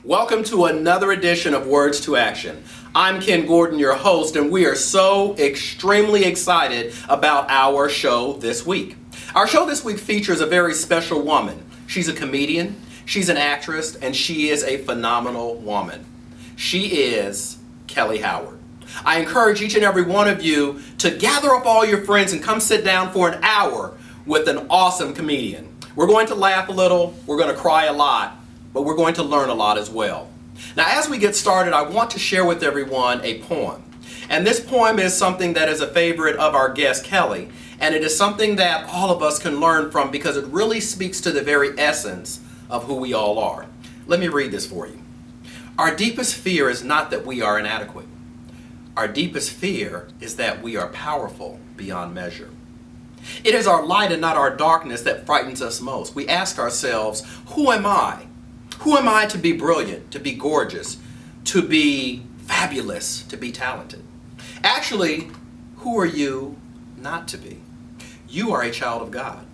Welcome to another edition of Words to Action. I'm Ken Gordon, your host, and we are so extremely excited about our show this week. Our show this week features a very special woman. She's a comedian, she's an actress, and she is a phenomenal woman. She is Kellye Howard. I encourage each and every one of you to gather up all your friends and come sit down for an hour with an awesome comedian. We're going to laugh a little, we're going to cry a lot, but we're going to learn a lot as well. Now, as we get started, I want to share with everyone a poem. And this poem is something that is a favorite of our guest, Kellye, and it is something that all of us can learn from because it really speaks to the very essence of who we all are. Let me read this for you. Our deepest fear is not that we are inadequate. Our deepest fear is that we are powerful beyond measure. It is our light and not our darkness that frightens us most. We ask ourselves, who am I? Who am I to be brilliant, to be gorgeous, to be fabulous, to be talented? Actually, who are you not to be? You are a child of God.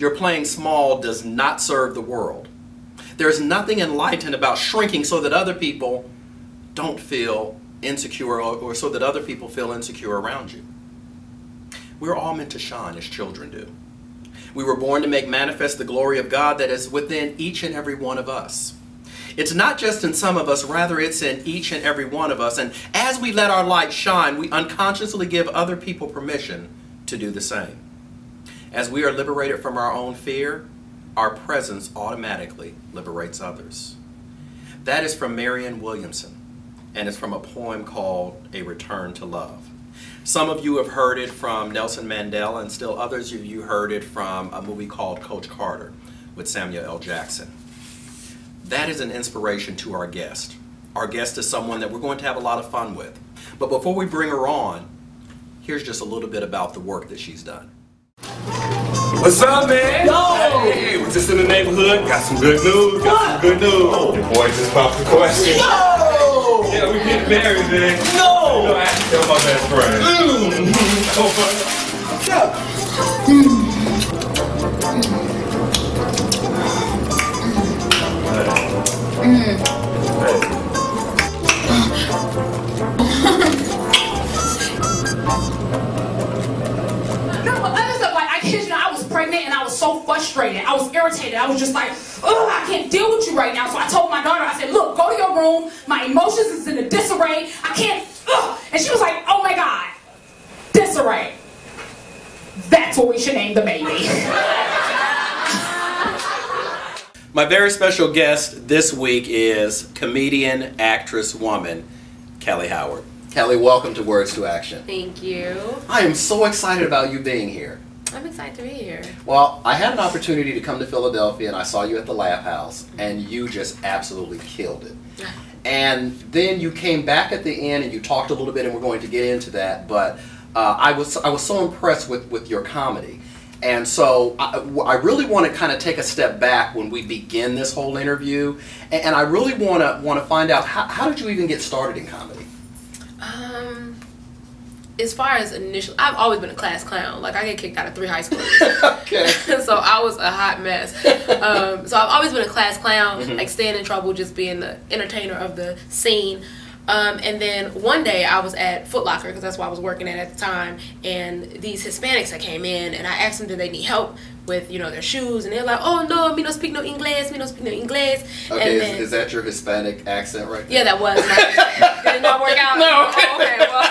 Your playing small does not serve the world. There's nothing enlightened about shrinking so that other people don't feel insecure or so that other people feel insecure around you. We're all meant to shine as children do. We were born to make manifest the glory of God that is within each and every one of us. It's not just in some of us, rather it's in each and every one of us. And as we let our light shine, we unconsciously give other people permission to do the same. As we are liberated from our own fear, our presence automatically liberates others. That is from Marianne Williamson, and it's from a poem called A Return to Love. Some of you have heard it from Nelson Mandela, and still others of you heard it from a movie called Coach Carter with Samuel L. Jackson. That is an inspiration to our guest. Our guest is someone that we're going to have a lot of fun with. But before we bring her on, here's just a little bit about the work that she's done. What's up, man? Yo! Hey, we're just in the neighborhood. Got some good news. Got some good news. Your boy just popped the question. Yo! Yeah, we getting married, man. No! You know, I have to tell my best friend. And I was so frustrated. I was irritated. I was just like, oh, I can't deal with you right now. So I told my daughter, I said, look, go to your room. My emotions is in a disarray. I can't, and she was like, oh my God, disarray. That's what we should name the baby. My very special guest this week is comedian, actress, woman, Kellye Howard. Kellye, welcome to Words to Action. Thank you. I am so excited about you being here. I'm excited to be here. Well, I had an opportunity to come to Philadelphia and I saw you at the Laugh House and you just absolutely killed it. And then you came back at the end and you talked a little bit and we're going to get into that, but I was so impressed with your comedy. And so I really want to kind of take a step back when we begin this whole interview, and I really want to find out how did you even get started in comedy? As far as initial, I've always been a class clown. Like, I get kicked out of 3 high schools. Okay. So I was a hot mess. So I've always been a class clown, like staying in trouble, just being the entertainer of the scene. And then one day I was at Foot Locker, because that's what I was working at the time, and these Hispanics that came in, and I asked them did they need help with, you know, their shoes, and they're like, oh no, me no speak no English, me no speak no English. Okay, and then, is that your Hispanic accent right there? Yeah, that was. Did it not work out? No. Oh, okay, well,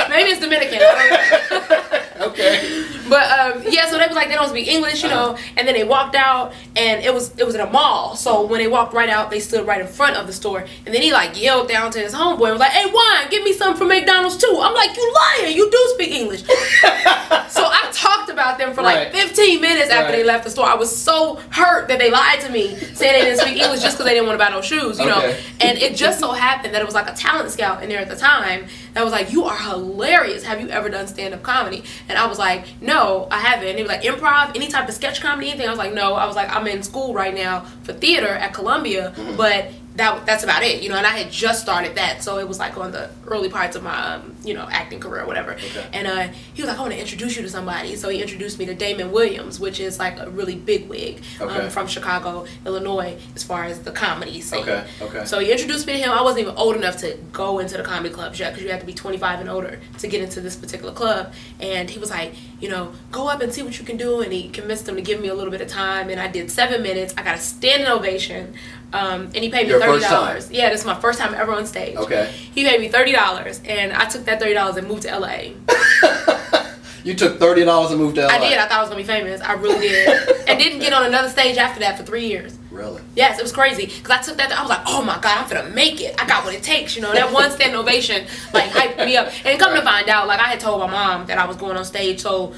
maybe it's Dominican. I don't know. Okay. But yeah, so they was like, they don't speak English, you know, and then they walked out, and it was in a mall. So when they walked right out, they stood right in front of the store, and then he like yelled down to his homeboy and was like, hey Juan, give me something from McDonald's too. I'm like, you lying, you do speak English. So I talked about them for like 15 minutes after they left the store. I was so hurt that they lied to me, saying they didn't speak English just because they didn't want to buy no shoes, you know. And it just so happened that it was like a talent scout in there at the time that was like, you are hilarious, have you ever done stand-up comedy? And I was like, no, I haven't. And they were like, improv, any type of sketch comedy, anything? I was like, no. I was like, I'm in school right now for theater at Columbia, but that's about it, you know. And I had just started that, so it was like on the early parts of my you know, acting career or whatever. Okay. And he was like, I want to introduce you to somebody. So he introduced me to Damon Williams, which is like a really big wig from Chicago, Illinois, as far as the comedy scene. Okay. So he introduced me to him. I wasn't even old enough to go into the comedy clubs yet, because you had to be 25 and older to get into this particular club. And he was like, you know, go up and see what you can do. And he convinced him to give me a little bit of time. And I did 7 minutes. I got a standing ovation. And he paid me $30. Yeah, this is my first time ever on stage. Okay. He paid me $30, and I took that $30 and moved to LA. You took $30 and moved to LA? I did. I thought I was gonna be famous. I really did. And didn't get on another stage after that for 3 years. Really? Yes, it was crazy. Because I took that, I was like, oh my God, I'm gonna make it. I got what it takes, you know. That one standing ovation, like, hyped me up. And come to find out, like, I had told my mom that I was going on stage, so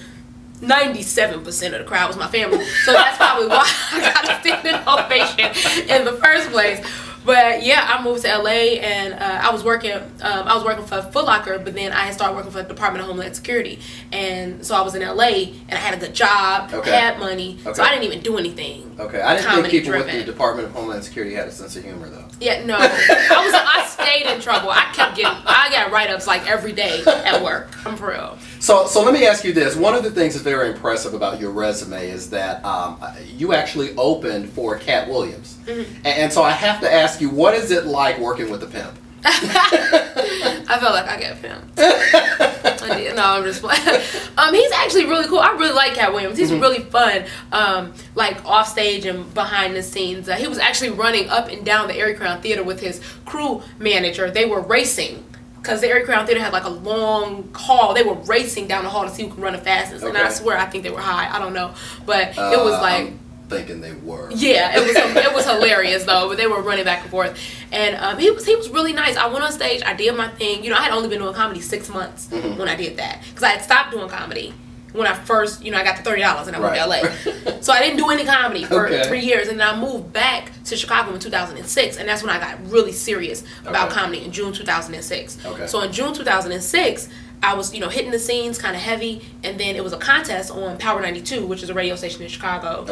97% of the crowd was my family. So that's probably why I got a standing ovation in the first place. But yeah, I moved to LA, and I was working for Foot Locker, but then I had started working for the Department of Homeland Security. And so I was in LA, and I had a good job, had money, so I didn't even do anything. Okay, I didn't think people with the Department of Homeland Security had a sense of humor, though. Yeah, no, I stayed in trouble. I got write-ups like every day at work. I'm for real. So let me ask you this. One of the things that's very impressive about your resume is that you actually opened for Cat Williams. Mm-hmm. And so I have to ask you, what is it like working with a pimp? I felt like I got pimped. I did. No, I'm just playing. He's actually really cool. I really like Cat Williams. He's really fun. Like off stage and behind the scenes. He was actually running up and down the Erie Crown Theater with his crew manager. They were racing. Because the Erie Crown Theater had like a long hall. They were racing down the hall to see who could run the fastest. And I swear I think they were high. I don't know. But it was like... I'm thinking they were. Yeah, it was hilarious though. But they were running back and forth. And he was really nice. I went on stage. I did my thing. You know, I had only been doing comedy 6 months when I did that. Because I had stopped doing comedy when I first, you know, I got the $30 and I moved to LA. So I didn't do any comedy for 3 years. And then I moved back to Chicago in 2006. And that's when I got really serious about comedy in June 2006. So in June 2006, I was, you know, hitting the scenes kind of heavy, and then it was a contest on Power 92, which is a radio station in Chicago,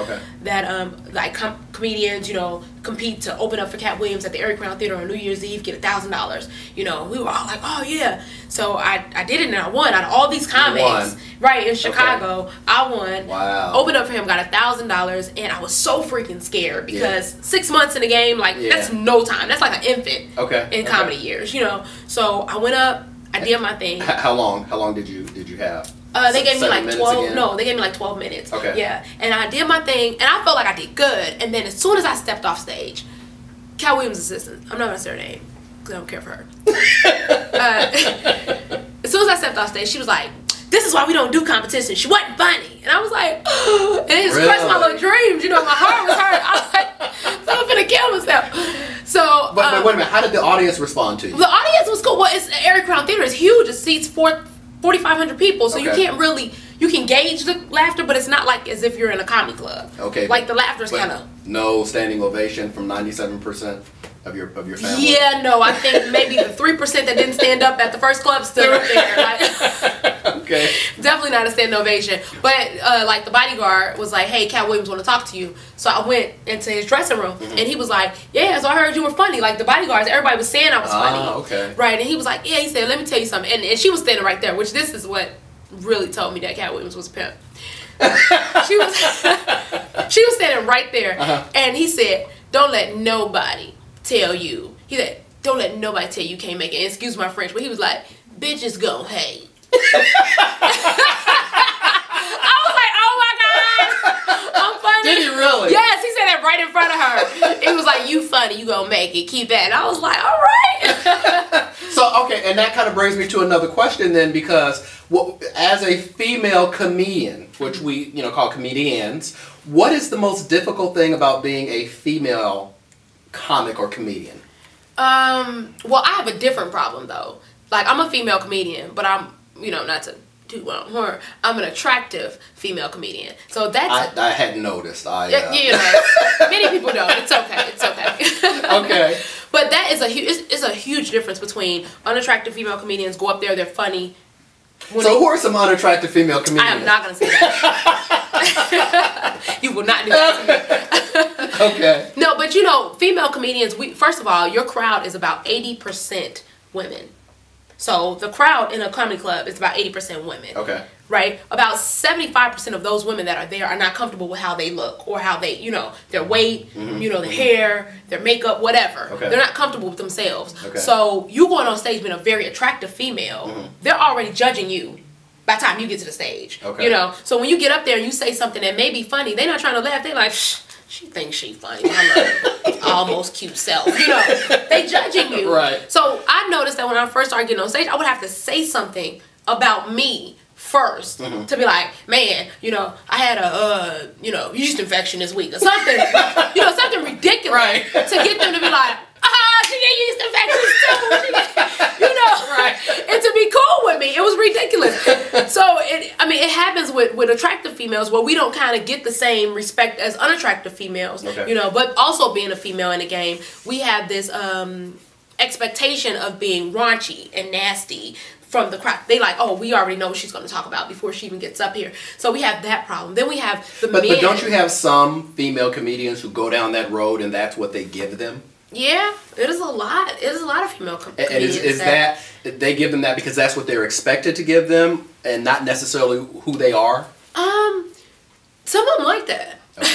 that like comedians, you know, compete to open up for Cat Williams at the Erie Crown Theater on New Year's Eve, get $1,000. You know, we were all like, oh yeah. So I did it, and I won. Out of all these comics, right, in Chicago, I won. Wow. Opened up for him, got $1,000, and I was so freaking scared because 6 months in the game, like that's no time. That's like an infant in comedy years, you know. So I went up. I did my thing. How long did you have? They gave me like 12. Again? No, they gave me like 12 minutes. Okay. Yeah, and I did my thing, and I felt like I did good. And then as soon as I stepped off stage, Cat Williams' assistant. I'm not gonna say her name because I don't care for her. As soon as I stepped off stage, she was like, "This is why we don't do competition. She wasn't funny." And I was like, oh, and it just crushed my little dreams. You know, my heart was hurt. I was like, so I'm finna kill myself. So, but wait a minute. How did the audience respond to you? The audience was cool. Well, it's the Erie Crown Theater. It's huge. It seats 4,500 people. So you can't really, you can gauge the laughter, but it's not like as if you're in a comedy club. Okay. Like the laughter's kind of. No standing ovation from 97% of your family. Yeah, no. I think maybe the 3% that didn't stand up at the first club stood up there. Like, okay. Definitely not a standing ovation. But like the bodyguard was like, "Hey, Cat Williams want to talk to you." So I went into his dressing room, and he was like, "Yeah, so I heard you were funny." Like the bodyguards, everybody was saying I was funny. Okay. Right, and he was like, "Yeah," he said, "Let me tell you something." And she was standing right there, which this is what really told me that Cat Williams was a pimp. she was standing right there, and he said, "Don't let nobody tell you." He said, "Don't let nobody tell you can't make it." And excuse my French, but he was like, "Bitches gon' hate." I was like, "Oh my God, I'm funny." Did he really? Yes, he said that right in front of her. He was like, "You funny, you gonna make it. Keep that." And I was like, "All right." So okay, and that kind of brings me to another question then, because as a female comedian, which we call comedians, what is the most difficult thing about being a female comic or comedian? Well, I have a different problem though. Like, I'm a female comedian, but I'm, not to do well on her, I'm an attractive female comedian. So that's I hadn't noticed. Many people don't. It's okay. It's okay. Okay. But that is it's a huge difference between unattractive female comedians go up there, they're funny. So who are some unattractive female comedians? I am not going to say that. You will not do that to me. Okay. No, but you know, female comedians, first of all, your crowd is about 80% women. So the crowd in a comedy club is about 80% women. Okay. Right? About 75% of those women that are there are not comfortable with how they look or how they, you know, their weight, you know, their hair, their makeup, whatever. Okay. They're not comfortable with themselves. Okay. So you going on stage being a very attractive female, they're already judging you by the time you get to the stage. Okay. You know? So when you get up there and you say something that may be funny, they're not trying to laugh. They're like, shh, she thinks she funny. I love almost cute self. You know? They judging you. Right. So I noticed that when I first started getting on stage, I would have to say something about me first to be like, man, you know, I had a you know, yeast infection this week or something, you know, something ridiculous, right, to get them to be like, she get yeast infections too, you know, right, and to be cool with me. It was ridiculous. So I mean, it happens with attractive females where we don't kind of get the same respect as unattractive females, you know. But also being a female in the game, we have this expectation of being raunchy and nasty from the crowd. They like, oh, we already know what she's going to talk about before she even gets up here. So we have that problem. Then we have the men. But don't you have some female comedians who go down that road and that's what they give them? Yeah, it is a lot. It is a lot of female comedians. And is that they give them that because that's what they're expected to give them and not necessarily who they are? Some of them like that. Okay.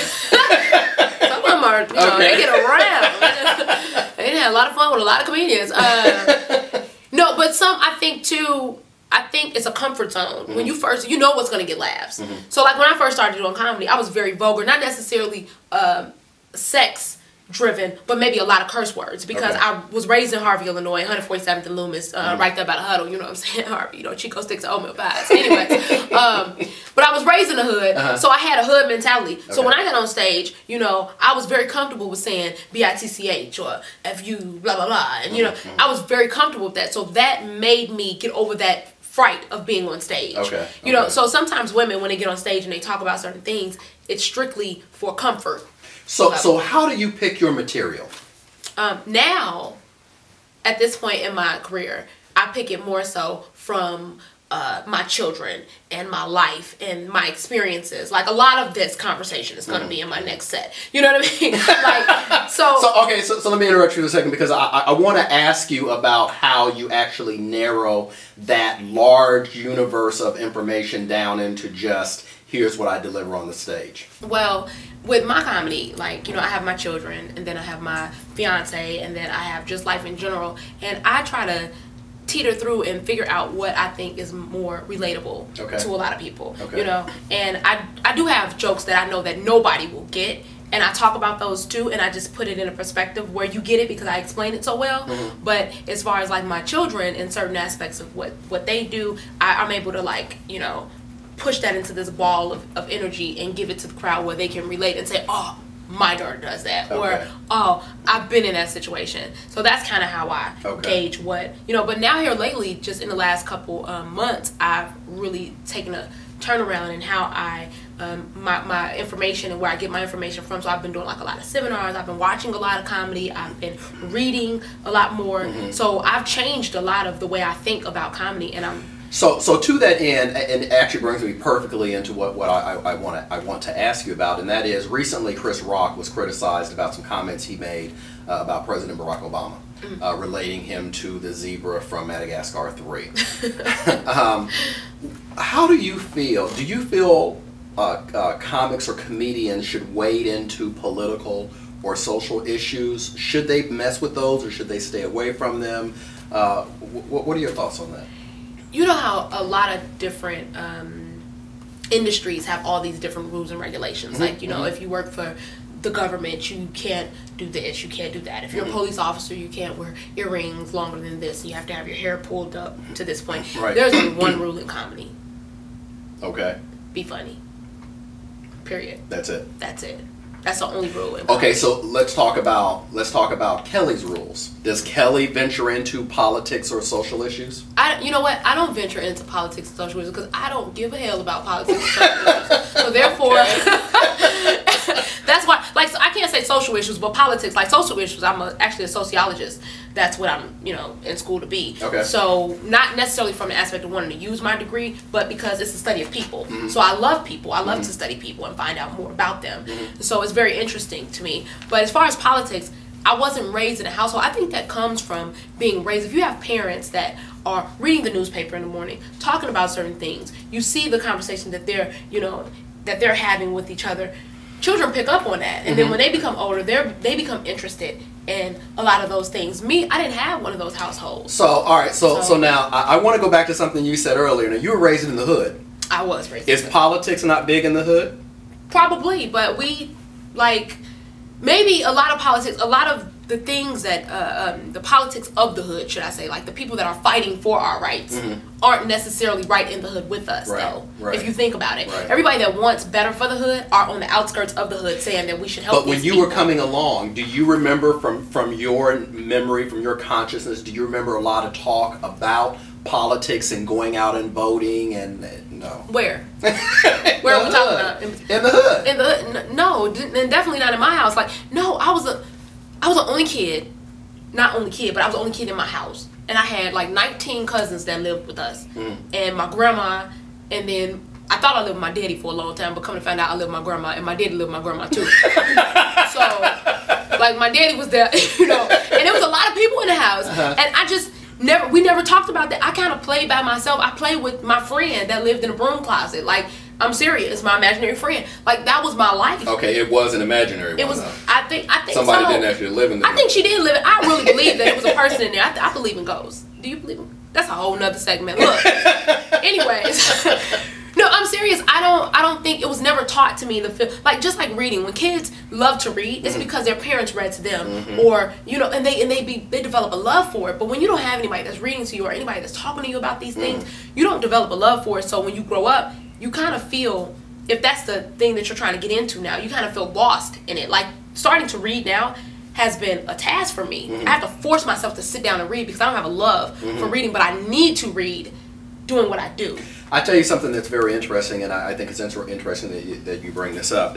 Some of them are, you know, they get around. They had a lot of fun with a lot of comedians. No, but some, I think too, it's a comfort zone. When you first, you know what's going to get laughs. So like when I first started doing comedy, I was very vulgar, not necessarily sex driven, but maybe a lot of curse words because I was raised in Harvey, Illinois, 147th and Loomis, right there by the Huddle, you know what I'm saying? Harvey, you know, Chico sticks to oatmeal pies. Anyway, but I was raised in the hood, so I had a hood mentality. So when I got on stage, you know, I was very comfortable with saying B-I-T-C-H or F-U, blah, blah, blah. And, you know, I was very comfortable with that. So that made me get over that fright of being on stage. You know, so sometimes women, when they get on stage and they talk about certain things, it's strictly for comfort. So how do you pick your material? Now, at this point in my career, I pick it more so from my children and my life and my experiences. Like a lot of this conversation is going to be in my next set. You know what I mean? Like so let me interrupt you for a second because I want to ask you about how you actually narrow that large universe of information down into just here's what I deliver on the stage. Well, with my comedy, like, you know, I have my children and then I have my fiance and then I have just life in general, and I try to teeter through and figure out what I think is more relatable to a lot of people, you know. And I do have jokes that I know that nobody will get, and I talk about those too, and I just put it in a perspective where you get it because I explain it so well. But as far as like my children and certain aspects of what they do, I'm able to, like, you know, push that into this ball of energy and give it to the crowd where they can relate and say, oh, my daughter does that, or oh, I've been in that situation. So that's kind of how I gauge what, you know. But now here lately, just in the last couple months, I've really taken a turnaround in how I my information and where I get my information from. So I've been doing like a lot of seminars, I've been watching a lot of comedy, I've been reading a lot more. So I've changed a lot of the way I think about comedy, and I'm So to that end, and it actually brings me perfectly into what I want to ask you about, and that is recently Chris Rock was criticized about some comments he made about President Barack Obama, relating him to the zebra from Madagascar 3. How do you feel? Do you feel comics or comedians should wade into political or social issues? Should they mess with those or should they stay away from them? What are your thoughts on that? You know how a lot of different industries have all these different rules and regulations. Like, you know, if you work for the government, you can't do this, you can't do that. If you're a police officer, you can't wear earrings longer than this. You have to have your hair pulled up to this point. There's only one rule in comedy. Be funny. Period. That's it. That's it. That's the only rule. Okay, so let's talk about Kelly's rules. Does Kelly venture into politics or social issues? You know what? I don't venture into politics and social issues because I don't give a hell about politics and social issues. So therefore, That's why, like, so I can't say social issues, but politics, like social issues. I'm actually a sociologist. That's what I'm, in school to be. Okay. So not necessarily from the aspect of wanting to use my degree, but because it's the study of people. So I love people. I love to study people and find out more about them. So it's very interesting to me. But as far as politics, I wasn't raised in a household. I think that comes from being raised. If you have parents that are reading the newspaper in the morning, talking about certain things, you see the conversation that they're, that they're having with each other. Children pick up on that, and then when they become older, they become interested in a lot of those things. Me, I didn't have one of those households. So, all right. So now I want to go back to something you said earlier. Now, you were raised in the hood. I was raised. Is politics not big in the hood? Probably, but we maybe a lot of politics, a lot of the things that the politics of the hood, should I say, like the people that are fighting for our rights aren't necessarily right in the hood with us, though. Right. If you think about it, everybody that wants better for the hood are on the outskirts of the hood, saying that we should help. But when you were coming along, do you remember from your memory, from your consciousness, do you remember a lot of talk about politics and going out and voting and no? Where? Where are we talking about? In the hood. In the hood? No, and definitely not in my house. Like, no, I was the only kid, not only kid, but I was the only kid in my house. And I had like 19 cousins that lived with us. And my grandma, and then I thought I lived with my daddy for a long time, but come to find out I lived with my grandma, and my daddy lived with my grandma too. So, like, my daddy was there, and there was a lot of people in the house. And I just we never talked about that. I kind of played by myself. I played with my friend that lived in a broom closet. Like, I'm serious, my imaginary friend. Like, that was my life. Okay, it was an imaginary one. It was. I think somebody didn't actually live in there. I think she did live it. I really believe that it was a person in there. I believe in ghosts. Do you believe in? That's a whole nother segment. Look. Anyways, no, I'm serious. I don't think it was never taught to me just like reading. When kids love to read, it's because their parents read to them, or and they develop a love for it. But when you don't have anybody that's reading to you or anybody that's talking to you about these things, you don't develop a love for it. So when you grow up, you kind of feel, if that's the thing that you're trying to get into now, you kind of feel lost in it. Like, starting to read now has been a task for me. I have to force myself to sit down and read because I don't have a love for reading, but I need to read doing what I do. I tell you something that's very interesting, and I think it's interesting that you bring this up.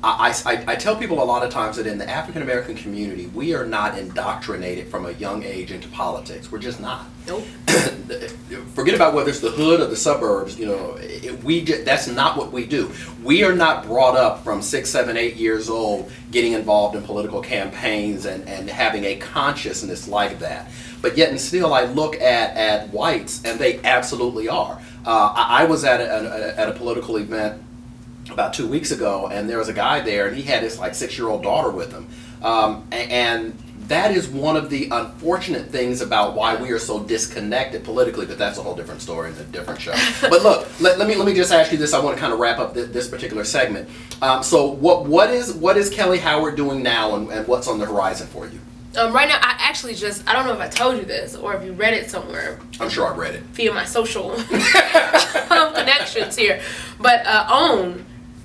I tell people a lot of times that in the African American community, we are not indoctrinated from a young age into politics. We're just not. Nope. Forget about whether it's the hood or the suburbs. That's not what we do. We are not brought up from 6, 7, 8 years old getting involved in political campaigns and having a consciousness like that. But yet and still, I look at whites, and they absolutely are. I was at a political event about 2 weeks ago, and there was a guy there, and he had his 6-year-old daughter with him, and that is one of the unfortunate things about why we are so disconnected politically. But that's a whole different story and a different show. But look, let me just ask you this. I want to kind of wrap up this particular segment. So what is Kellye Howard doing now, and what's on the horizon for you? Right now, I don't know if I told you this or if you read it somewhere. I'm sure I've read it. Via my social connections here. But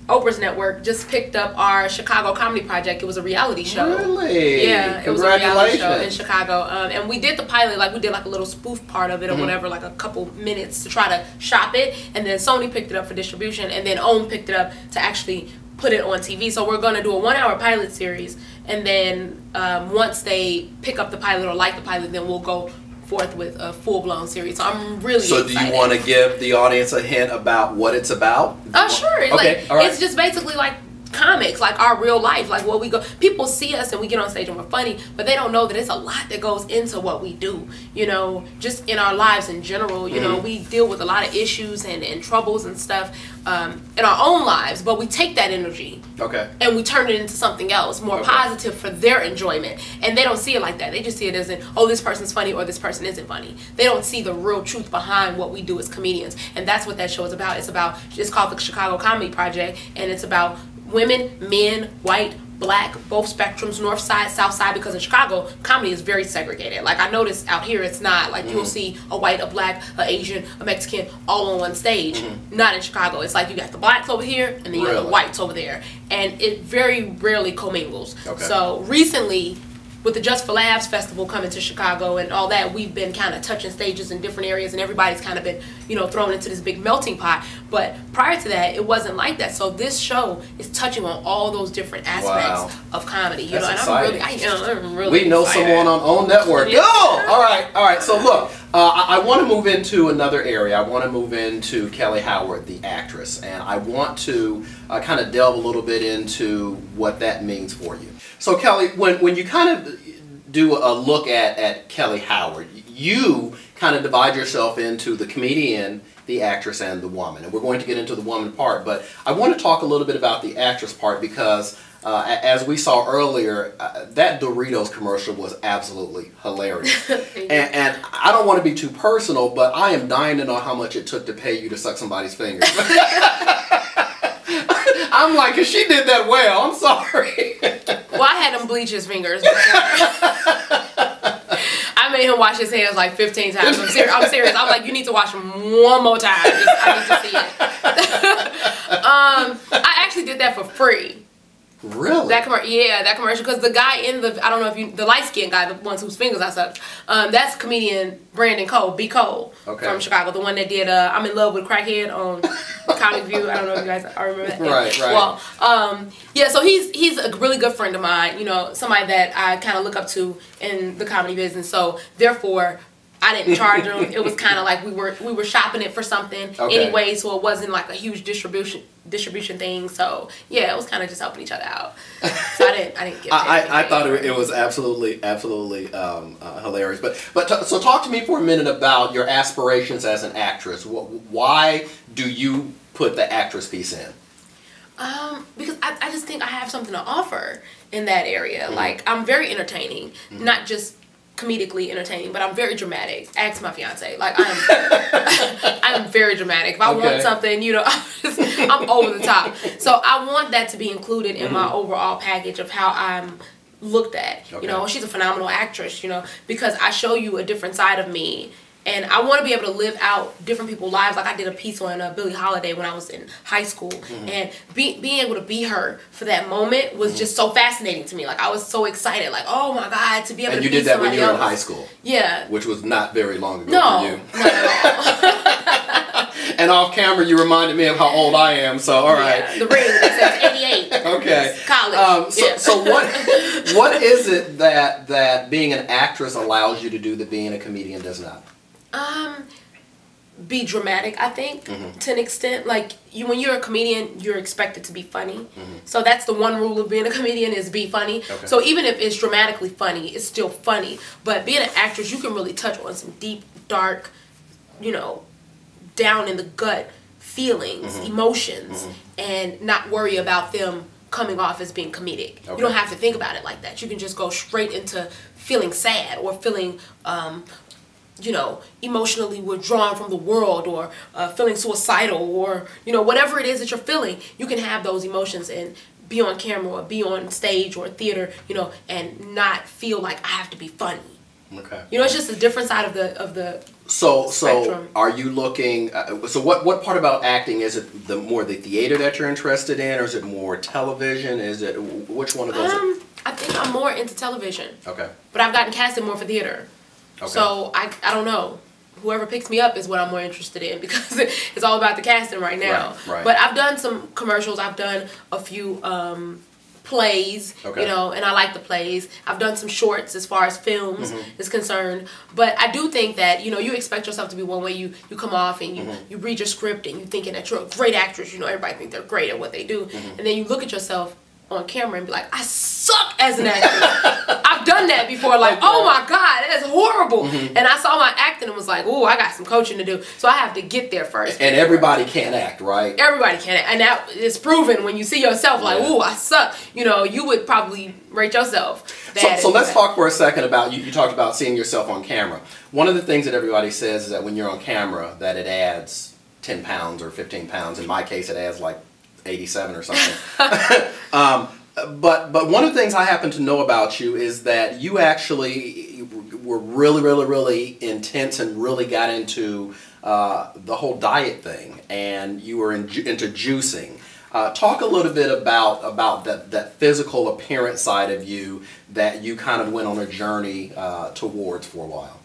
Oprah's network just picked up our Chicago comedy project. It was a reality show. Really? Yeah, it was a reality show in Chicago. And we did the pilot, we did a little spoof part of it or whatever, a couple minutes to try to shop it. And then Sony picked it up for distribution, and then OWN picked it up to actually put it on TV. So we're going to do a 1-hour pilot series, and then once they pick up the pilot or like the pilot, then we'll go forth with a full-blown series. So I'm really excited. So do you want to give the audience a hint about what it's about? Sure. Okay, all right. It's just basically comics, our real life, what we go. People see us and we get on stage and we're funny, but they don't know that it's a lot that goes into what we do. Just in our lives in general. We deal with a lot of issues and troubles and stuff in our own lives, but we take that energy, and we turn it into something else more positive for their enjoyment. And they don't see it like that. They just see it as this person's funny or this person isn't funny. They don't see the real truth behind what we do as comedians, and that's what that show is about. It's called the Chicago Comedy Project, and it's about women, men, white, black, both spectrums, north side, south side, because in Chicago, comedy is very segregated. I noticed out here, it's not. You'll see a white, a black, a Asian, a Mexican, all on one stage. Not in Chicago. It's you got the blacks over here, and then you got the whites over there. And it very rarely commingles. So recently, with the Just for Laughs festival coming to Chicago and all that, we've been kind of touching stages in different areas, and everybody's kind of been, you know, thrown into this big melting pot. But prior to that, it wasn't like that. So this show is touching on all those different aspects of comedy. You know, and exciting. I'm really We know excited. someone on OWN Network. Yeah. Oh, all right. So look, I want to move into another area. I want to move into Kellye Howard, the actress, and I want to kind of delve a little bit into what that means for you. So Kellye, when you kind of do a look at Kellye Howard, you kind of divide yourself into the comedian, the actress, and the woman. And we're going to get into the woman part, but I want to talk a little bit about the actress part because as we saw earlier, that Doritos commercial was absolutely hilarious. and I don't want to be too personal, but I am dying to know how much it took to pay you to suck somebody's fingers. I'm like, cause she did that well. I'm sorry. Well, I had him bleach his fingers. I made him wash his hands like 15 times. I'm serious. I'm like, you need to wash them one more time. I need to see it. I actually did that for free. Really? That commercial, because the guy in the, I don't know if you, the light-skinned guy, the ones whose fingers I sucked, that's comedian Brandon Cole, B. Cole, from Chicago, the one that did I'm in Love with Crackhead on Comic View. I don't know if you guys remember that. Right. Well, yeah, so he's a really good friend of mine, you know, somebody that I kind of look up to in the comedy business, so therefore, I didn't charge him. It was kind of like we were shopping it for something anyway, so it wasn't like a huge distribution thing. So yeah, it was kind of just helping each other out. So I didn't get. I thought it was absolutely hilarious. So talk to me for a minute about your aspirations as an actress. Why do you put the actress piece in? Because I just think I have something to offer in that area. Like I'm very entertaining, not just comedically entertaining, but I'm very dramatic. Ask my fiance. Like I'm very dramatic. If I want something, you know, I'm over the top. So I want that to be included in my overall package of how I'm looked at. You know, she's a phenomenal actress, you know, because I show you a different side of me. And I want to be able to live out different people's lives. Like I did a piece on Billie Holiday when I was in high school. And being able to be her for that moment was just so fascinating to me. Like I was so excited. Like, oh my God, to be able to be somebody else. And you did that when you were in high school? Yeah. Which was not very long ago for you. Not at all. And off camera you reminded me of how old I am, so all right. Yeah, the ring that says 88. Okay. College. So what is it that being an actress allows you to do that being a comedian does not? Be dramatic, I think, to an extent. Like when you're a comedian, you're expected to be funny. So that's the one rule of being a comedian is be funny. So even if it's dramatically funny, it's still funny. But being an actress, you can really touch on some deep, dark, you know, down in the gut feelings, emotions, and not worry about them coming off as being comedic. You don't have to think about it like that. You can just go straight into feeling sad or feeling you know, emotionally withdrawn from the world, or feeling suicidal, or, you know, whatever it is that you're feeling, you can have those emotions and be on camera or be on stage or theater, you know, and not feel like I have to be funny. You know, it's just a different side of the spectrum. So are you looking, so what part about acting, is it more the theater that you're interested in, or is it more television? Is it, which one of those? I think I'm more into television. Okay. But I've gotten casted more for theater. Okay. So I don't know. Whoever picks me up is what I'm more interested in, because it's all about the casting right now. Right. But I've done some commercials. I've done a few plays, you know, and I like the plays. I've done some shorts as far as films is concerned. But I do think that, you know, you expect yourself to be one way. You come off and you read your script and you're thinking that you're a great actress. You know, everybody thinks they're great at what they do. And then you look at yourself on camera and be like, I suck as an actress. I've done that before, like, oh my God, that's horrible. And I saw my acting and was like, ooh, I got some coaching to do. So I have to get there first. And everybody can't act, right? Everybody can't act. And that is proven when you see yourself like, ooh, I suck. You know, you would probably rate yourself bad. So let's talk for a second about, you talked about seeing yourself on camera. One of the things that everybody says is that when you're on camera, that it adds 10 pounds or 15 pounds. In my case, it adds like 87 or something. But one of the things I happen to know about you is that you actually were really intense and really got into the whole diet thing, and you were into juicing. Talk a little bit about that physical appearance side of you that you kind of went on a journey towards for a while.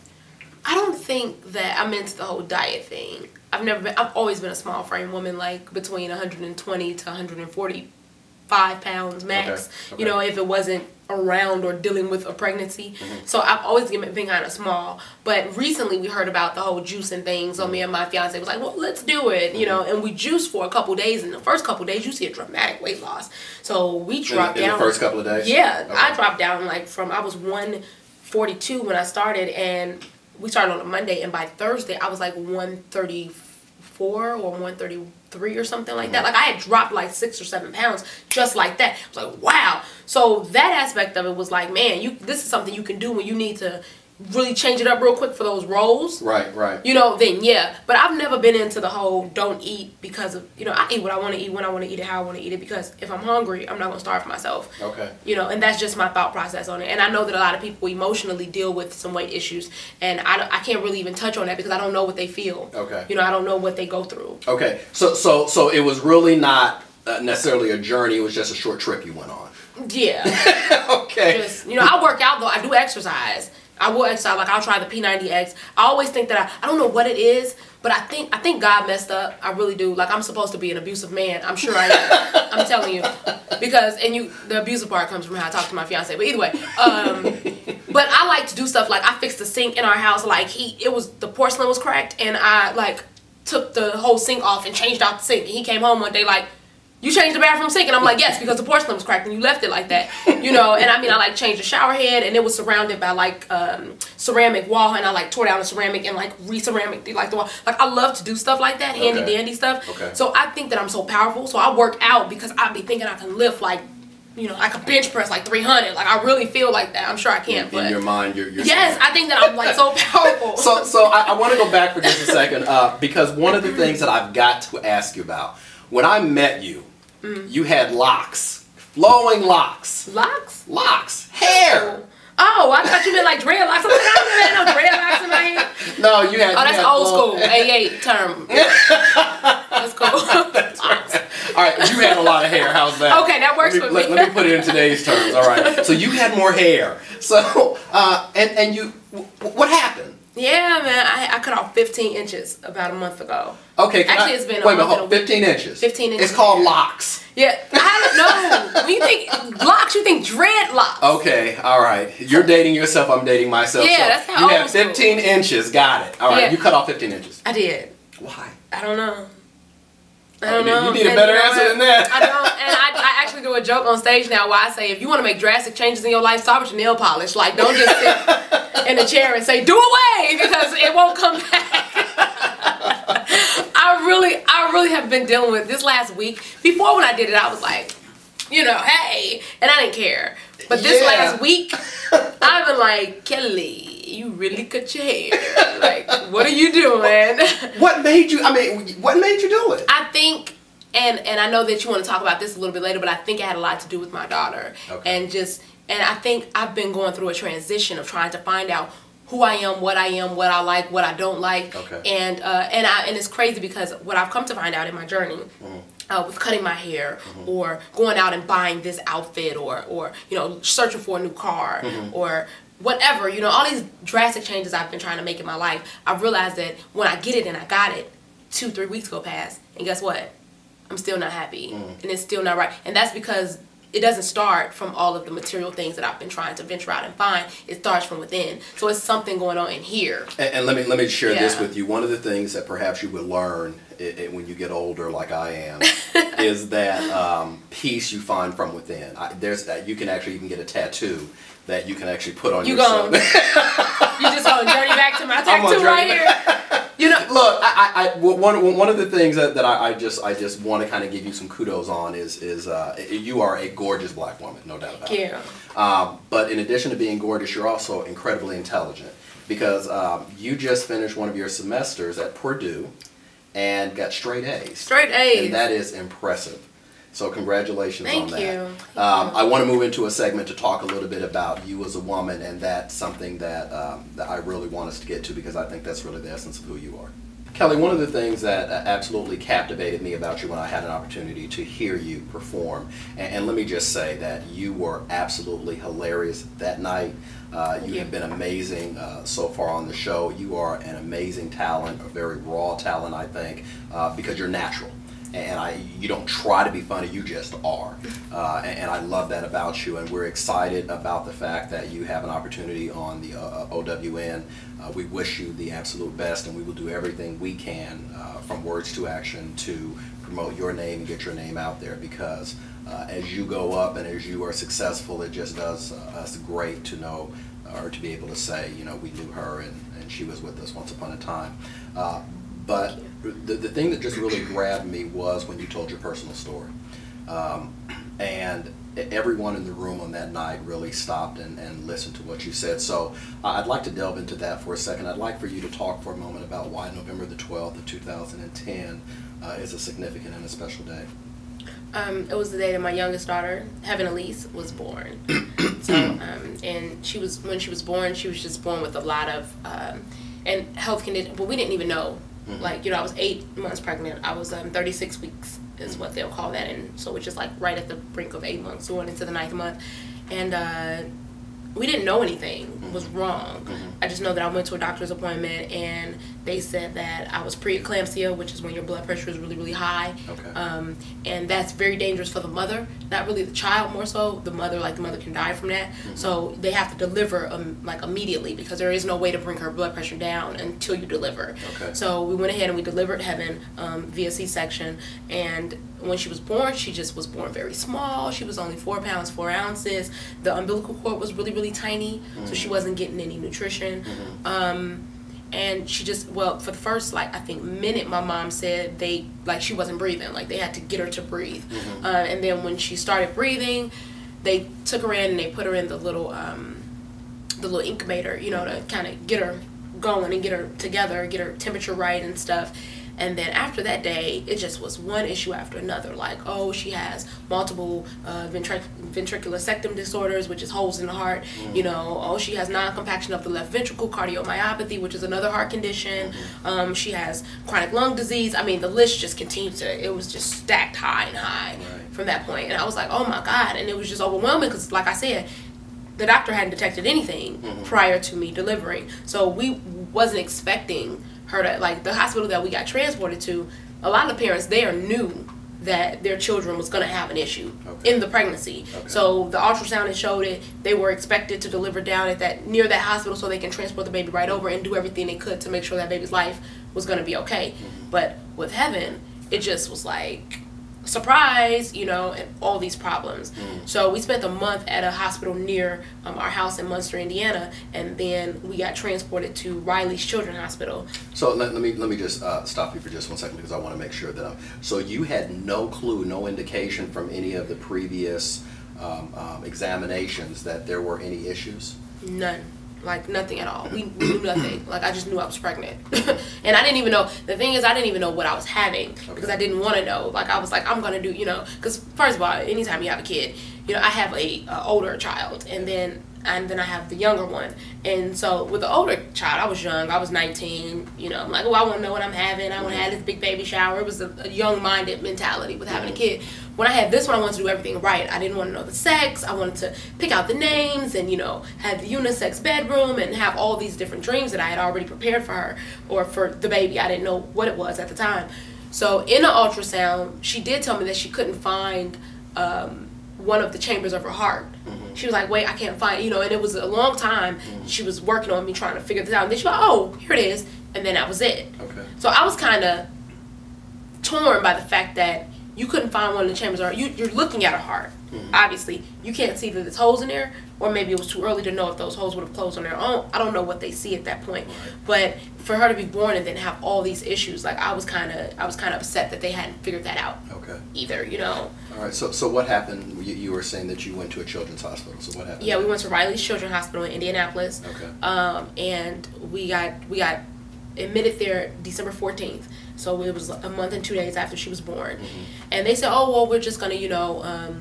I don't think that I'm into the whole diet thing. I've always been a small frame woman, like between 120 to 145 pounds max. Okay. You know, if it wasn't around or dealing with a pregnancy. So I've always been kind of small. But recently we heard about the whole juicing thing. So me and my fiance was like, well, let's do it. You know, and we juiced for a couple days. And the first couple days you see a dramatic weight loss. So we dropped down. In the first couple of days? Yeah. Okay. I dropped down like I was 142 when I started, and we started on a Monday, and by Thursday I was like 134 or 133 or something like that. Like I had dropped like 6 or 7 pounds just like that. I was like, wow. So that aspect of it was like, man, this is something you can do when you need to really change it up real quick for those roles. Right, right. You know, then yeah. But I've never been into the whole don't eat because of, you know, I eat what I want to eat when I want to eat it, how I want to eat it, because if I'm hungry, I'm not going to starve myself. Okay. You know, and that's just my thought process on it. And I know that a lot of people emotionally deal with some weight issues, and I can't really even touch on that because I don't know what they feel. Okay. You know, I don't know what they go through. Okay. So it was really not necessarily a journey. It was just a short trip you went on. Yeah. Okay. Just, you know, I work out though. I do exercise. I will exercise. Like I'll try the P90X. I always think that I don't know what it is, but I think God messed up. I really do. Like I'm supposed to be an abusive man. I'm sure I am. I'm telling you, because the abusive part comes from how I talk to my fiance. But either way, but I like to do stuff like I fixed the sink in our house. Like the porcelain was cracked, and I like took the whole sink off and changed out the sink. And he came home one day like, you changed the bathroom sink? And I'm like, yes, because the porcelain was cracked and you left it like that. You know, and I mean, I like changed the shower head, and it was surrounded by like ceramic wall, and I like tore down the ceramic and like re-ceramic like the wall. Like I love to do stuff like that, handy dandy stuff. Okay. So I think that I'm so powerful. So I work out because I be thinking I can lift like, you know, I can bench press like 300. Like I really feel like that. I'm sure I can. In your mind, you're yes, I think that I'm like so powerful. So I want to go back for just a second because one of the things that I've got to ask you about, when I met you, you had locks, flowing locks. Locks? Locks, hair. Oh, I thought you meant like dreadlocks. I'm like, I don't have no dreadlocks in my hair. No, you had. Oh, that's old school. AA term. That's cool. That's right. All right, you had a lot of hair. How's that? Okay, that works for me. Let me put it in today's terms. All right. So you had more hair. So and you, what happened? Yeah, man, I cut off 15 inches about a month ago. Okay, actually, it's been wait a minute, 15 inches. 15 inches. It's called locks. Yeah, I don't know. When you think locks, you think dreadlocks. Okay, all right. You're dating yourself. I'm dating myself. Yeah, so that's how. You have 15 inches. Got it. All right. Yeah. You cut off 15 inches. I did. Why? I don't know. I don't know. You need a better answer than that. I don't, and I actually do a joke on stage now where I say, if you want to make drastic changes in your life, start with your nail polish. Like, don't just sit in a chair and say, do away, because it won't come back. I really have been dealing with this last week. Before when I did it, I was like, you know, hey, and I didn't care. But this last week, I've been like, Kellye, you really cut your hair. Like, what are you doing? What made you do it? I think, and I know that you want to talk about this a little bit later, but I think it had a lot to do with my daughter. Okay. And I think I've been going through a transition of trying to find out who I am, what I like, what I don't like. Okay. And it's crazy because what I've come to find out in my journey, with cutting my hair, or going out and buying this outfit, or you know, searching for a new car, or whatever, you know, all these drastic changes I've been trying to make in my life, I've realized that when I get it and I got it, 2-3 weeks go past, and guess what? I'm still not happy, and it's still not right. And that's because it doesn't start from all of the material things that I've been trying to venture out and find. It starts from within. So it's something going on in here. And let me share this with you. One of the things that perhaps you will learn when you get older, like I am, is that peace you find from within. You can actually even get a tattoo that you can actually put on yourself. You just gonna journey back to my tattoo right here. You know, look, one of the things that I just want to kind of give you some kudos on is you are a gorgeous black woman, no doubt about it. But in addition to being gorgeous, you're also incredibly intelligent, because you just finished one of your semesters at Purdue and got straight A's. Straight A's. And that is impressive. So congratulations on that. Thank you. I want to move into a segment to talk a little bit about you as a woman, and that's something that I really want us to get to, because I think that's really the essence of who you are. Kellye, one of the things that absolutely captivated me about you when I had an opportunity to hear you perform, and let me just say that you were absolutely hilarious that night. You have been amazing so far on the show. You are an amazing talent, a very raw talent, I think, because you're natural. And you don't try to be funny, you just are. And I love that about you, and we're excited about the fact that you have an opportunity on the OWN. We wish you the absolute best, and we will do everything we can from words to action to promote your name and get your name out there, because as you go up and as you are successful, it just does us great to know, or to be able to say, you know, we knew her and she was with us once upon a time. But the thing that just really grabbed me was when you told your personal story. And everyone in the room on that night really stopped and listened to what you said. So I'd like to delve into that for a second. I'd like for you to talk for a moment about why November the 12th of 2010 is a significant and a special day. It was the day that my youngest daughter, Heaven Elise, was born. So, and when she was born, she was just born with a lot of and health conditions. Well, we didn't even know. Like, you know, I was 8 months pregnant. I was 36 weeks is what they'll call that, and so it's just like right at the brink of 8 months, going into the 9th month, and we didn't know anything was wrong. I just know that I went to a doctor's appointment and they said that I was pre-eclampsia, which is when your blood pressure is really, really high. Okay. And that's very dangerous for the mother, not really the child, more so the mother. Like, the mother can die from that. So they have to deliver like immediately, because there is no way to bring her blood pressure down until you deliver. Okay. So we went ahead and we delivered Heaven via C-section, and when she was born, she just was born very small. She was only 4 pounds 4 ounces. The umbilical cord was really, really tiny, so she wasn't getting any nutrition. And she just, well, for the first, like, I think minute, my mom said she wasn't breathing. Like, they had to get her to breathe. And then when she started breathing, they took her in and they put her in the little incubator, you know, to kind of get her going and get her together, get her temperature right and stuff. And then after that day, it just was one issue after another. Like, oh, she has multiple ventricular septum disorders, which is holes in the heart. You know, oh, she has non-compaction of the left ventricle, cardiomyopathy, which is another heart condition. She has chronic lung disease. I mean, the list just continued to, it was just stacked high and high from that point. And I was like, oh my God. And it was just overwhelming because, like I said, the doctor hadn't detected anything prior to me delivering. So we wasn't expecting her to, like, the hospital that we got transported to, a lot of the parents there knew that their children was going to have an issue in the pregnancy. So the ultrasound had showed it. They were expected to deliver down at near that hospital so they can transport the baby right over and do everything they could to make sure that baby's life was going to be okay. But with Heaven, it just was like, surprise, you know, and all these problems. So we spent a month at a hospital near our house in Munster, Indiana, and then we got transported to Riley's Children's Hospital. So let me just stop you for just 1 second, because I want to make sure that so you had no clue, no indication from any of the previous examinations that there were any issues? None. Like, nothing at all. We knew nothing. Like, I just knew I was pregnant. And I didn't even know, the thing is, I didn't even know what I was having, because I didn't want to know. Like, I was like, I'm going to do, you know, because first of all, anytime you have a kid, you know, I have a older child, and then I have the younger one. And so with the older child, I was young. I was 19. You know, I'm like, oh, I want to know what I'm having. I want to have this big baby shower. It was a young-minded mentality with having a kid. When I had this one, I wanted to do everything right. I didn't want to know the sex. I wanted to pick out the names and, you know, have the unisex bedroom and have all these different dreams that I had already prepared for her, or for the baby. I didn't know what it was at the time. So in the ultrasound, she did tell me that she couldn't find one of the chambers of her heart. She was like, wait, I can't find, you know, and it was a long time. She was working on me trying to figure this out. And then she was like, oh, here it is. And then that was it. So I was kind of torn by the fact that you couldn't find one of the chambers. Or you're looking at her heart. Obviously, you can't see that there's holes in there, or maybe it was too early to know if those holes would have closed on their own. I don't know what they see at that point. But for her to be born and then have all these issues, like, I was kind of upset that they hadn't figured that out. Either, you know. All right. So what happened? You were saying that you went to a children's hospital. So what happened? Yeah, we went to Riley's Children's Hospital in Indianapolis. And we got admitted there December 14th. So it was a month and 2 days after she was born. And they said, oh, well, we're just going to, you know,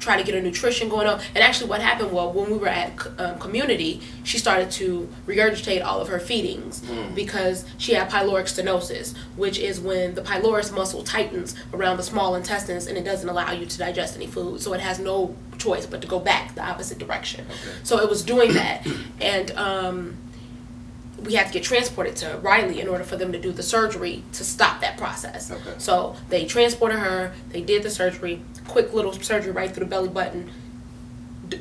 try to get her nutrition going on. And actually what happened was when we were at Community, she started to regurgitate all of her feedings because she had pyloric stenosis, which is when the pylorus muscle tightens around the small intestines and it doesn't allow you to digest any food. So it has no choice but to go back the opposite direction. Okay. So it was doing that. And we had to get transported to Riley in order for them to do the surgery to stop that process. Okay. So they transported her, they did the surgery, quick little surgery right through the belly button,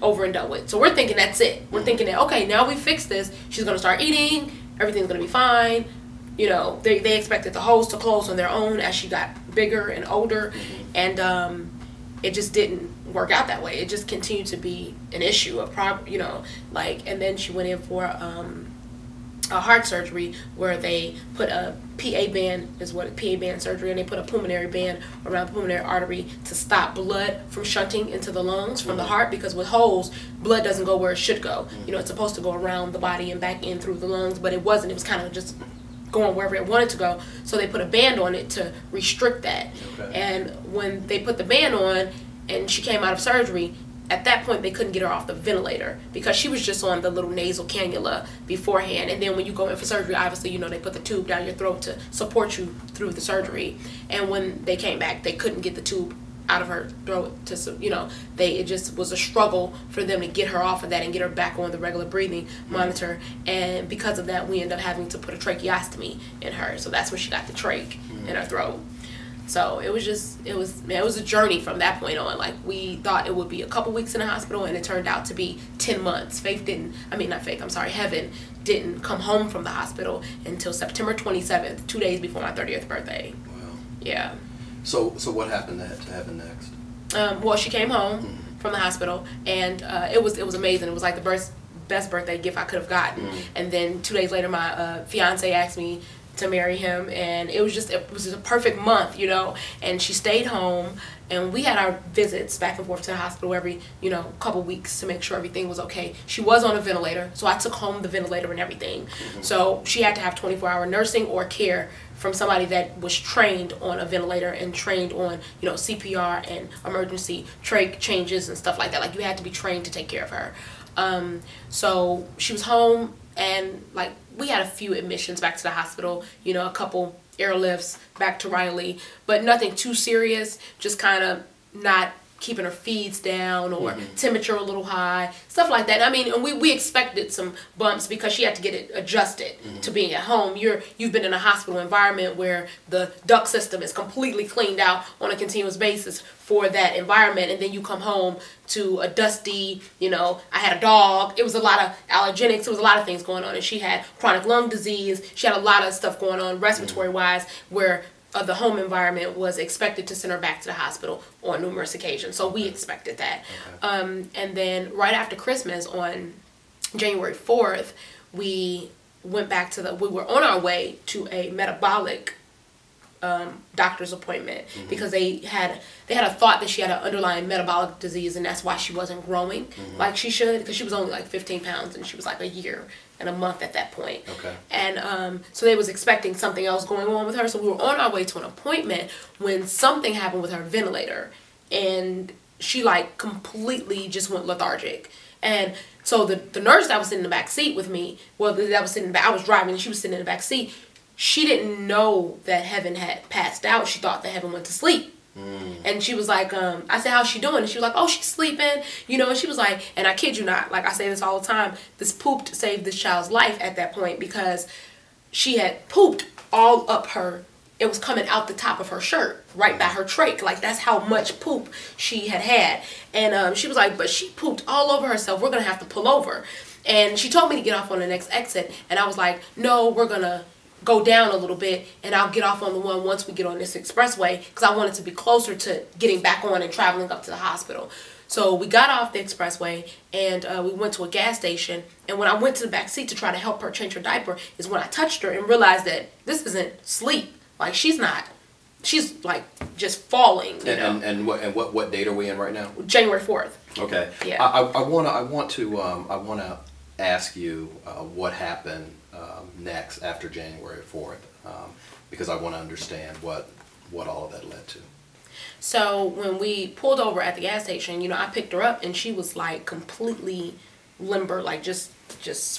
over and done with. So we're thinking that's it. We're thinking that, okay, now we fixed this, she's going to start eating, everything's going to be fine. You know, they expected the holes to close on their own as she got bigger and older, and it just didn't work out that way. It just continued to be an issue, you know, like, and then she went in for a heart surgery where they put a PA band, PA band surgery, and they put a pulmonary band around the pulmonary artery to stop blood from shunting into the lungs from the heart, because with holes, blood doesn't go where it should go. You know, it's supposed to go around the body and back in through the lungs, but it wasn't. It was kind of just going wherever it wanted to go. So they put a band on it to restrict that. Okay. And when they put the band on and she came out of surgery, at that point they couldn't get her off the ventilator because she was just on the little nasal cannula beforehand. And then when you go in for surgery, obviously, you know, they put the tube down your throat to support you through the surgery. And when they came back, they couldn't get the tube out of her throat to, you know, it just was a struggle for them to get her off of that and get her back on the regular breathing monitor. And because of that, we ended up having to put a tracheostomy in her. So that's when she got the trach in her throat. So it was a journey from that point on. Like, we thought it would be a couple weeks in the hospital, and it turned out to be 10 months. Heaven didn't come home from the hospital until September 27th, 2 days before my 30th birthday. Wow. Yeah. So what happened to Heaven next? Well, she came home from the hospital, and it was amazing. It was like the best birthday gift I could have gotten. And then 2 days later, my fiance asked me to marry him, and it was just a perfect month, you know. And she stayed home, and we had our visits back and forth to the hospital every, you know, couple weeks to make sure everything was okay. She was on a ventilator, so I took home the ventilator and everything. So she had to have 24-hour nursing or care from somebody that was trained on a ventilator and trained on, you know, CPR and emergency trach changes and stuff like that. Like, you had to be trained to take care of her. So she was home, and like, we had a few admissions back to the hospital, you know, a couple airlifts back to Riley, but nothing too serious, just kind of not keeping her feeds down or temperature a little high, stuff like that. I mean, and we expected some bumps because she had to get it adjusted to being at home. You've been in a hospital environment where the duct system is completely cleaned out on a continuous basis for that environment, and then you come home to a dusty, you know, I had a dog. It was a lot of allergenics. There was a lot of things going on, and she had chronic lung disease. She had a lot of stuff going on respiratory-wise, where the home environment was expected to send her back to the hospital on numerous occasions. So we expected that. Okay. And then right after Christmas, on January 4th, we went back to we were on our way to a metabolic doctor's appointment because they had a thought that she had an underlying metabolic disease, and that's why she wasn't growing like she should, because she was only like 15 pounds and she was like a year and a month at that point. Okay. And so they was expecting something else going on with her. So we were on our way to an appointment when something happened with her ventilator, and she like completely just went lethargic. And so the nurse that was sitting in the back seat with me, I was driving and she was sitting in the back seat. She didn't know that Heaven had passed out. She thought that Heaven went to sleep. And she was like, I said, how's she doing? And she was like, oh, she's sleeping, you know. And she was like, and I kid you not, like I say this all the time, this poop saved this child's life at that point, because she had pooped all up her, it was coming out the top of her shirt, right by her trach. Like, that's how much poop she had. And she was like, but she pooped all over herself. We're going to have to pull over. And she told me to get off on the next exit. And I was like, no, we're going to go down a little bit, and I'll get off on the one once we get on this expressway, because I wanted to be closer to getting back on and traveling up to the hospital. So we got off the expressway, and we went to a gas station, and when I went to the back seat to try to help her change her diaper is when I touched her and realized that this isn't sleep. Like, she's like just falling, you know. And what date are we in right now? January 4th. Okay. Yeah. I want to ask you what happened next after January 4th, because I want to understand what all of that led to. So when we pulled over at the gas station, you know, I picked her up and she was like completely limber, like just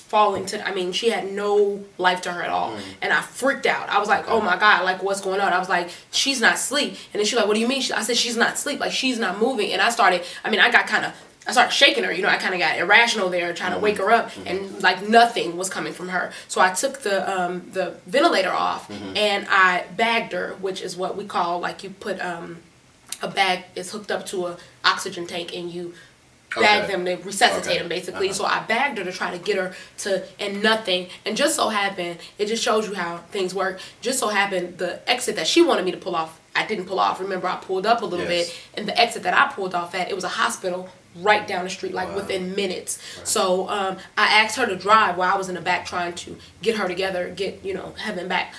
falling to, I mean, she had no life to her at all. And I freaked out. I was like, oh my God, like what's going on? I was like, she's not asleep. And then she's like, what do you mean? I said, she's not asleep, like she's not moving. And I started shaking her, you know, I kind of got irrational there, trying to wake her up, and like nothing was coming from her. So I took the ventilator off, and I bagged her, which is what we call, like, you put a bag is hooked up to a oxygen tank, and you bag them to resuscitate them, basically. So I bagged her to try to get her to, and nothing. And just so happened, it just shows you how things work. Just so happened, the exit that she wanted me to pull off, I didn't pull off. Remember, I pulled up a little bit, and the exit that I pulled off at, it was a hospital right down the street, like within minutes. So I asked her to drive while I was in the back trying to get her together, get, you know, heaven back.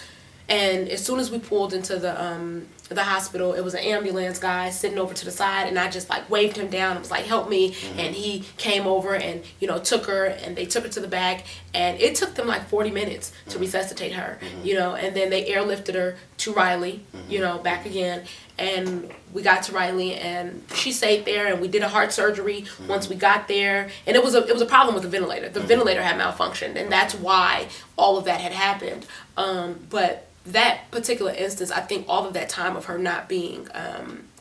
And as soon as we pulled into the hospital, it was an ambulance guy sitting over to the side, and I just like waved him down and was like, help me. And he came over and, you know, took her, and they took her to the back, and it took them like 40 minutes to resuscitate her, you know, and then they airlifted her to Riley, you know, back again. And we got to Riley, and she stayed there, and we did a heart surgery once we got there. And it was a problem with the ventilator. The ventilator had malfunctioned, and that's why all of that had happened. But that particular instance, I think all of that time of her not being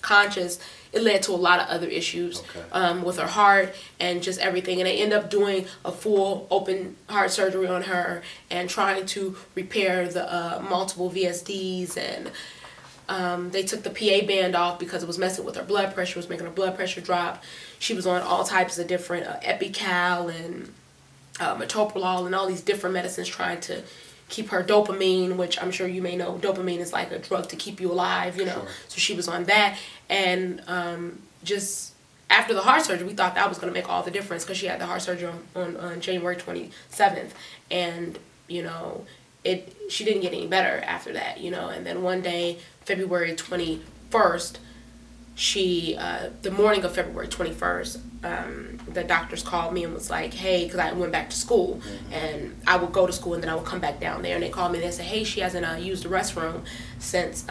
conscious, it led to a lot of other issues with her heart and just everything. And they end up doing a full open heart surgery on her and trying to repair the multiple VSDs, and they took the PA band off because it was messing with her blood pressure, was making her blood pressure drop. She was on all types of different Epical and metoprolol and all these different medicines trying to keep her dopamine, which I'm sure you may know, dopamine is like a drug to keep you alive, you know. So she was on that, and just after the heart surgery, we thought that was going to make all the difference, because she had the heart surgery on January 27th, and, you know, she didn't get any better after that, you know. And then one day, February 21st, the morning of February 21st, the doctors called me and was like, hey, because I went back to school, and I would go to school and then I would come back down there, and they called me and they said, hey, she hasn't used the restroom since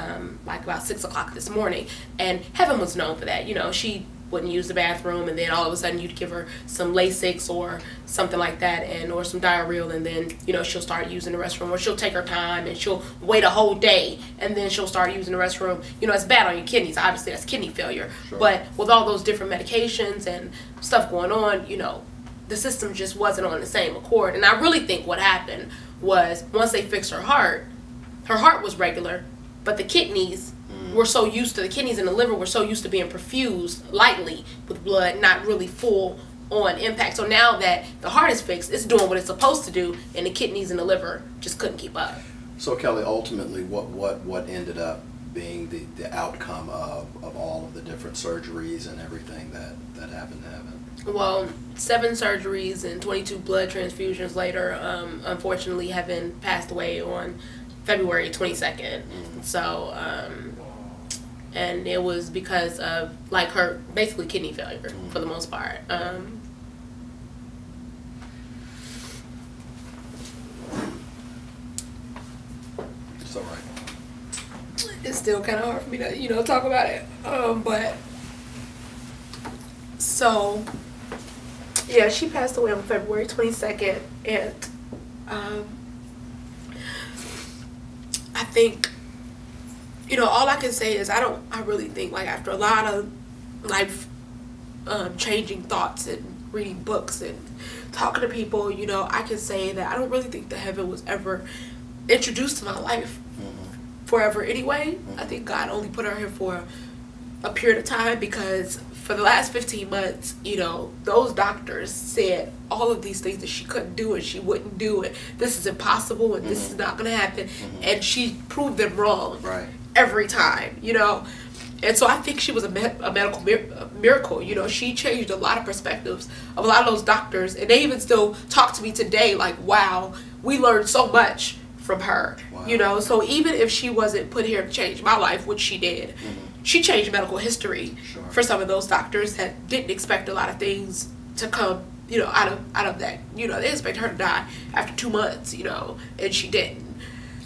like about 6 o'clock this morning. And heaven was known for that, you know. She wouldn't use the bathroom, and then all of a sudden you'd give her some Lasix or something like that, and or some Diarrheal, and then, you know, she'll start using the restroom, or she'll take her time and she'll wait a whole day and then she'll start using the restroom. You know, it's bad on your kidneys. Obviously that's kidney failure. But with all those different medications and stuff going on, you know, the system just wasn't on the same accord. And I really think what happened was, once they fixed her heart was regular, but the kidneys were so used to, the kidneys and the liver were so used to being perfused lightly with blood, not really full on impact. So now that the heart is fixed, it's doing what it's supposed to do, and the kidneys and the liver just couldn't keep up. So Kelly, ultimately, what ended up being the outcome of all of the different surgeries and everything that happened to Heaven? Well, 7 surgeries and 22 blood transfusions later, unfortunately, Heaven passed away on February 22nd. So, and it was because of, like, her basically kidney failure for the most part. It's all right. It's still kind of hard for me to, you know, talk about it. But so, yeah, she passed away on February 22nd, and I think, you know, all I can say is I really think, like, after a lot of life changing thoughts and reading books and talking to people, you know, I can say that I don't really think that Heaven was ever introduced to my life forever anyway. I think God only put her here for a period of time, because for the last 15 months, you know, those doctors said all of these things that she couldn't do and she wouldn't do it. This is impossible and this is not going to happen. And she proved them wrong every time, you know. And so I think she was a medical miracle. You know, she changed a lot of perspectives of a lot of those doctors. And they even still talk to me today like, wow, we learned so much from her. You know, so even if she wasn't put here to change my life, which she did, she changed medical history for some of those doctors that didn't expect a lot of things to come, you know, out of that. You know, they expect her to die after 2 months, you know, and she didn't.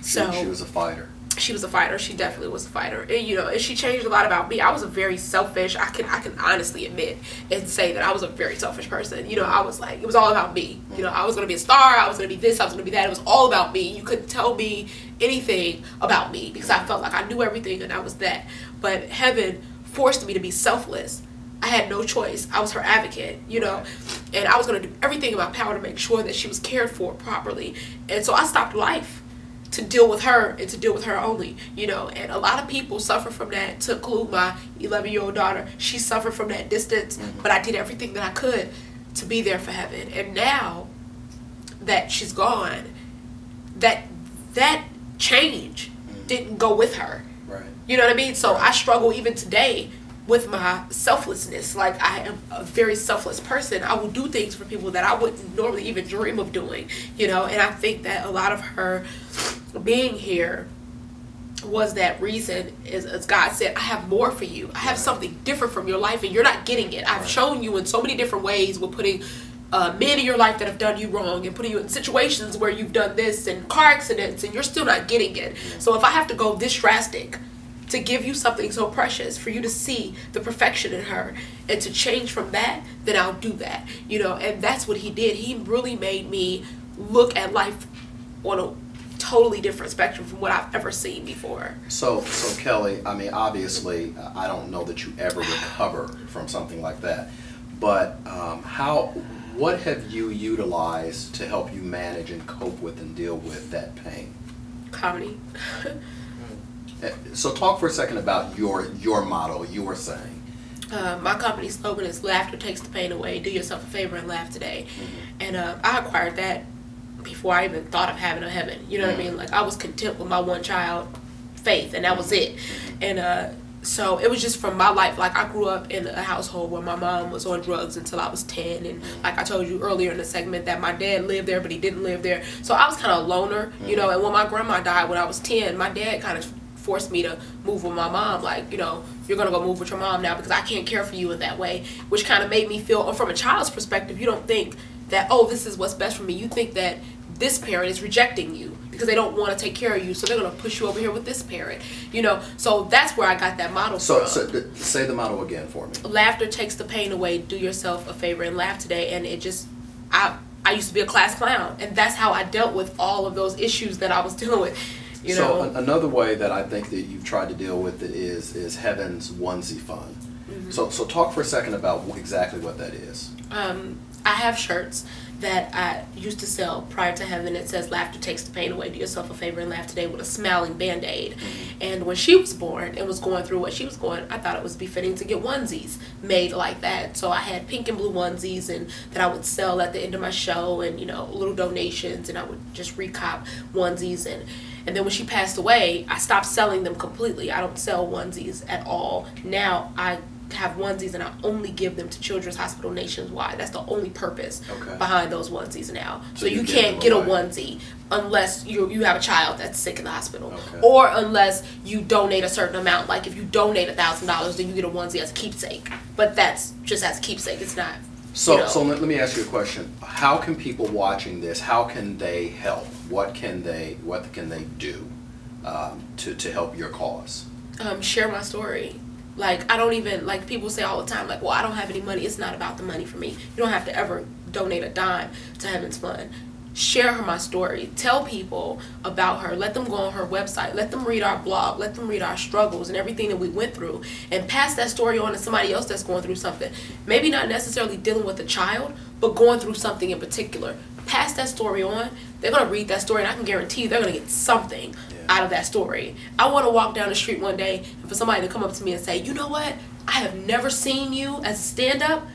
So she was a fighter. she was a fighter. She definitely was a fighter, and you know, and she changed a lot about me. I was a very selfish. I can honestly admit and say that I was a very selfish person. You know, I was like, it was all about me. You know, I was gonna be a star. I was gonna be this. I was gonna be that. It was all about me. You couldn't tell me anything about me because I felt like I knew everything and I was that. But heaven forced me to be selfless. I had no choice. I was her advocate, you know, and I was going to do everything in my power to make sure that she was cared for properly. And so I stopped life to deal with her and to deal with her only, you know, and a lot of people suffer from that, to include my 11-year-old daughter. She suffered from that distance, but I did everything that I could to be there for heaven. And now that she's gone, that change didn't go with her. Right. You know what I mean? So I struggle even today with my selflessness. Like, I am a very selfless person. I will do things for people that I wouldn't normally even dream of doing, you know, and I think that a lot of her being here was that reason. As God said, I have more for you. I have something different from your life and you're not getting it. I've shown you in so many different ways with putting men in your life that have done you wrong and putting you in situations where you've done this and car accidents and you're still not getting it. So if I have to go this drastic to give you something so precious, for you to see the perfection in her and to change from that, then I'll do that, you know. And that's what he did. He really made me look at life on a totally different spectrum from what I've ever seen before. So Kellye, I mean, obviously, I don't know that you ever recover from something like that, but what have you utilized to help you manage and cope with and deal with that pain? Comedy. So talk for a second about your motto. You were saying my company slogan is "Laughter takes the pain away. Do yourself a favor and laugh today." And I acquired that before I even thought of having a heaven. You know what I mean? Like, I was content with my one child, Faith, and that was it. And so it was just from my life. Like, I grew up in a household where my mom was on drugs until I was 10, and like I told you earlier in the segment, that my dad lived there but he didn't live there. So I was kind of a loner, you know. And when my grandma died when I was 10, my dad kind of forced me to move with my mom. Like, you know, you're gonna go move with your mom now because I can't care for you in that way, which kind of made me feel, from a child's perspective, you don't think that, oh, this is what's best for me. You think that this parent is rejecting you because they don't want to take care of you, so they're gonna push you over here with this parent, you know. So that's where I got that motto from. So say the motto again for me. Laughter takes the pain away. Do yourself a favor and laugh today. And it just, I used to be a class clown, and that's how I dealt with all of those issues that I was dealing with. You know? So another way that I think that you've tried to deal with it is Heaven's Onesie Fund. So talk for a second about exactly what that is. I have shirts that I used to sell prior to Heaven. It says "Laughter takes the pain away. Do yourself a favor and laugh today," with a smiling Band-Aid. And when she was born and was going through what she was going, I thought it was befitting to get onesies made like that. So I had pink and blue onesies, and that I would sell at the end of my show, and, you know, little donations, and I would just recop onesies. And then when she passed away, I stopped selling them completely. I don't sell onesies at all. Now I have onesies and I only give them to Children's Hospital nationwide. That's the only purpose behind those onesies now. So you can't get a onesie unless you have a child that's sick in the hospital, or unless you donate a certain amount. Like, if you donate $1,000, then you get a onesie as a keepsake. But that's just as a keepsake. It's not. So, you know. So let me ask you a question. How can people watching this, how can they help? What can they do to help your cause? Share my story. Like, I don't even, like, people say all the time, like, well, I don't have any money. It's not about the money for me. You don't have to ever donate a dime to Heaven's Fund. Share my story. Tell people about her. Let them go on her website. Let them read our blog. Let them read our struggles and everything that we went through, and pass that story on to somebody else that's going through something. Maybe not necessarily dealing with a child, but going through something in particular. Pass that story on. They're going to read that story, and I can guarantee you they're going to get something out of that story. I want to walk down the street one day and for somebody to come up to me and say, you know what? I have never seen you as a stand-up,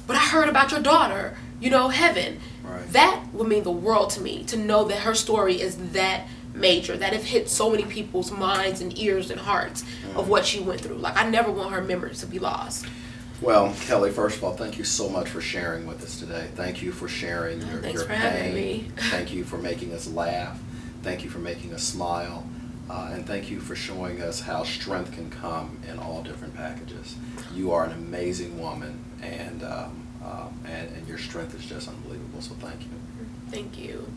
but I heard about your daughter, you know, Heaven. Right. That would mean the world to me, to know that her story is that major, that it hit so many people's minds and ears and hearts of what she went through. Like, I never want her memories to be lost. Well, Kellye, first of all, thank you so much for sharing with us today. Thank you for sharing your for having pain. Me. Thank you for making us laugh. Thank you for making us smile. And thank you for showing us how strength can come in all different packages. You are an amazing woman, and your strength is just unbelievable, so thank you. Thank you.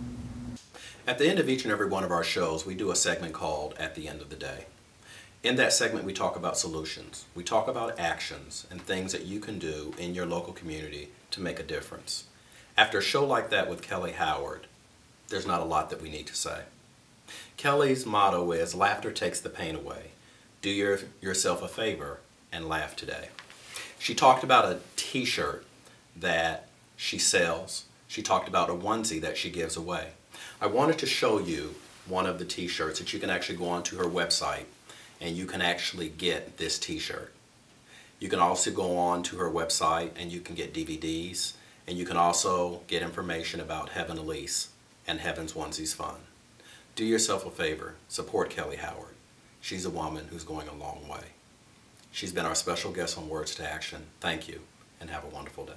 At the end of each and every one of our shows, we do a segment called At the End of the Day. In that segment, we talk about solutions. We talk about actions and things that you can do in your local community to make a difference. After a show like that with Kellye Howard, there's not a lot that we need to say. Kellye's motto is, laughter takes the pain away. Do yourself a favor and laugh today. She talked about a t-shirt that she sells. She talked about a onesie that she gives away. I wanted to show you one of the t-shirts that you can actually go onto her website and you can actually get this t-shirt. You can also go on to her website and you can get DVDs, and you can also get information about Heaven Elise and Heaven's Onesies Fun. Do yourself a favor, support Kellye Howard. She's a woman who's going a long way. She's been our special guest on Words to Action. Thank you, and have a wonderful day.